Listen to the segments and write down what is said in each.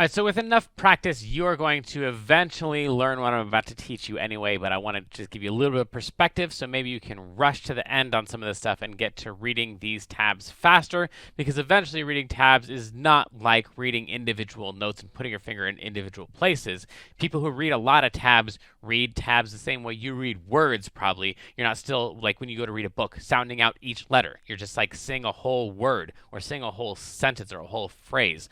right, so with enough practice, you are going to eventually learn what I'm about to teach you anyway, but I want to just give you a little bit of perspective so maybe you can rush to the end on some of this stuff and get to reading these tabs faster, because eventually reading tabs is not like reading individual notes and putting your finger in individual places. People who read a lot of tabs read tabs the same way you read words probably. You're not still, like when you go to read a book, sounding out each letter. You're just like saying a whole word or saying a whole sentence or a whole phrase.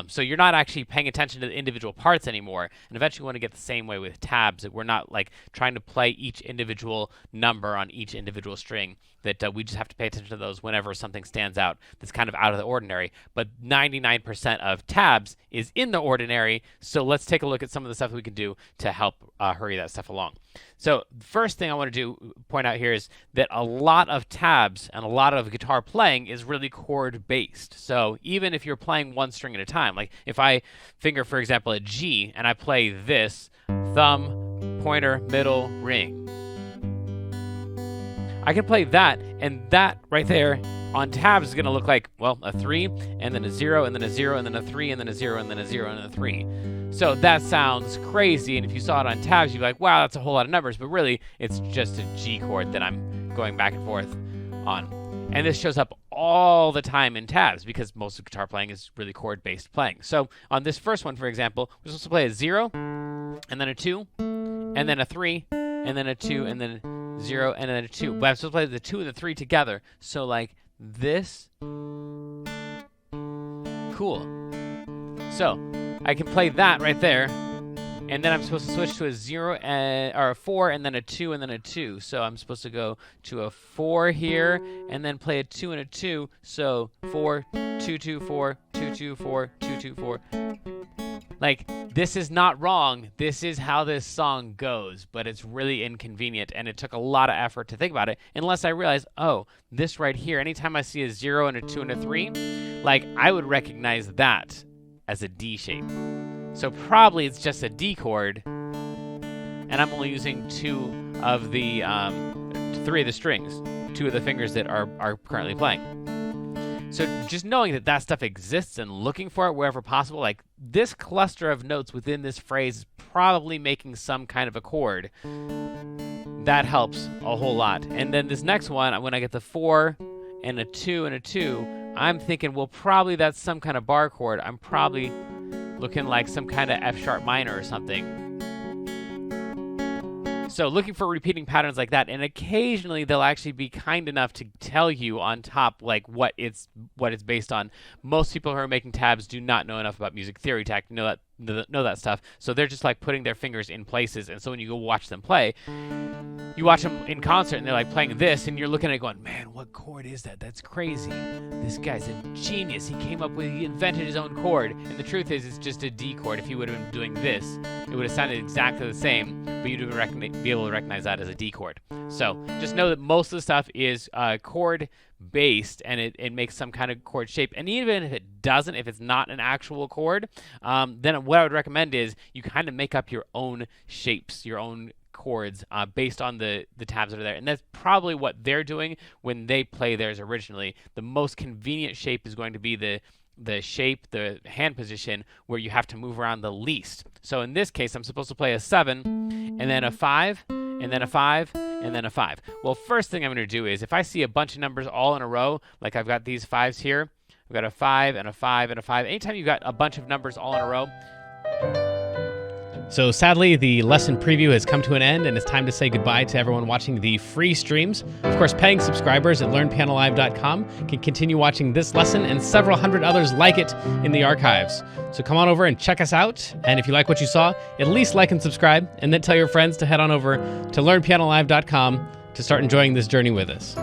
So you're not actually paying attention to the individual parts anymore, and eventually we want to get the same way with tabs, that we're not like trying to play each individual number on each individual string, that we just have to pay attention to those whenever something stands out that's kind of out of the ordinary. But 99% of tabs is in the ordinary, so let's take a look at some of the stuff that we can do to help hurry that stuff along. So the first thing I want to point out here is that a lot of tabs and a lot of guitar playing is really chord based. So even if you're playing one string at a time, like if I finger, for example, a G and I play this, thumb, pointer, middle, ring, I can play that, and that right there on tabs is going to look like, well, a 3, and then a 0, and then a 0, and then a 3, and then a 0, and then a 0, and then a 3. So that sounds crazy, and if you saw it on tabs, you'd be like, wow, that's a whole lot of numbers, but really, it's just a G chord that I'm going back and forth on. And this shows up all the time in tabs because most of guitar playing is really chord-based playing. So on this first one, for example, we're supposed to play a 0, and then a 2, and then a 3, and then a 2, and then 0, and then a 2. But I'm supposed to play the 2 and the 3 together. So like this. Cool. So I can play that right there. And then I'm supposed to switch to a 0 or a 4, and then a 2, and then a 2. So I'm supposed to go to a 4 here, and then play a 2 and a 2. So 4, 2, 2, 4, 2, 2, 4, 2, 2, 4. Like, this is not wrong. This is how this song goes, but it's really inconvenient, and it took a lot of effort to think about it, unless I realized, oh, this right here, anytime I see a 0 and a 2 and a 3, like, I would recognize that as a D shape. So probably it's just a D chord, and I'm only using 2 of the 3 of the strings, 2 of the fingers that are currently playing. So just knowing that that stuff exists and looking for it wherever possible, like this cluster of notes within this phrase is probably making some kind of a chord. That helps a whole lot. And then this next one, when I get the 4 and a 2 and a 2, I'm thinking, well, probably that's some kind of bar chord. I'm probably looking like some kind of F sharp minor or something. So looking for repeating patterns like that, and occasionally they'll actually be kind enough to tell you on top like what it's based on. Most people who are making tabs do not know enough about music theory to know that stuff. So they're just like putting their fingers in places, and so when you go watch them play, you watch them in concert and they're like playing this, and you're looking at it going, man, what chord is that? That's crazy. This guy's a genius. He invented his own chord. And the truth is, it's just a D chord. If he would have been doing this, it would have sounded exactly the same, but you'd be able to recognize that as a D chord. So just know that most of the stuff is chord based, and it makes some kind of chord shape. And even if it doesn't, if it's not an actual chord, then what I would recommend is you kind of make up your own shapes, your own chords based on the tabs that are there. And that's probably what they're doing when they play theirs originally. The most convenient shape is going to be the shape, the hand position, where you have to move around the least. So in this case, I'm supposed to play a 7, and then a 5, and then a 5, and then a 5. Well, first thing I'm going to do is, if I see a bunch of numbers all in a row, like I've got these 5s here, I've got a 5, and a 5, and a 5. Anytime you've got a bunch of numbers all in a row. So sadly, the lesson preview has come to an end, and it's time to say goodbye to everyone watching the free streams. Of course, paying subscribers at learnpianolive.com can continue watching this lesson and several hundred others like it in the archives. So come on over and check us out, and if you like what you saw, at least like and subscribe, and then tell your friends to head on over to learnpianolive.com to start enjoying this journey with us.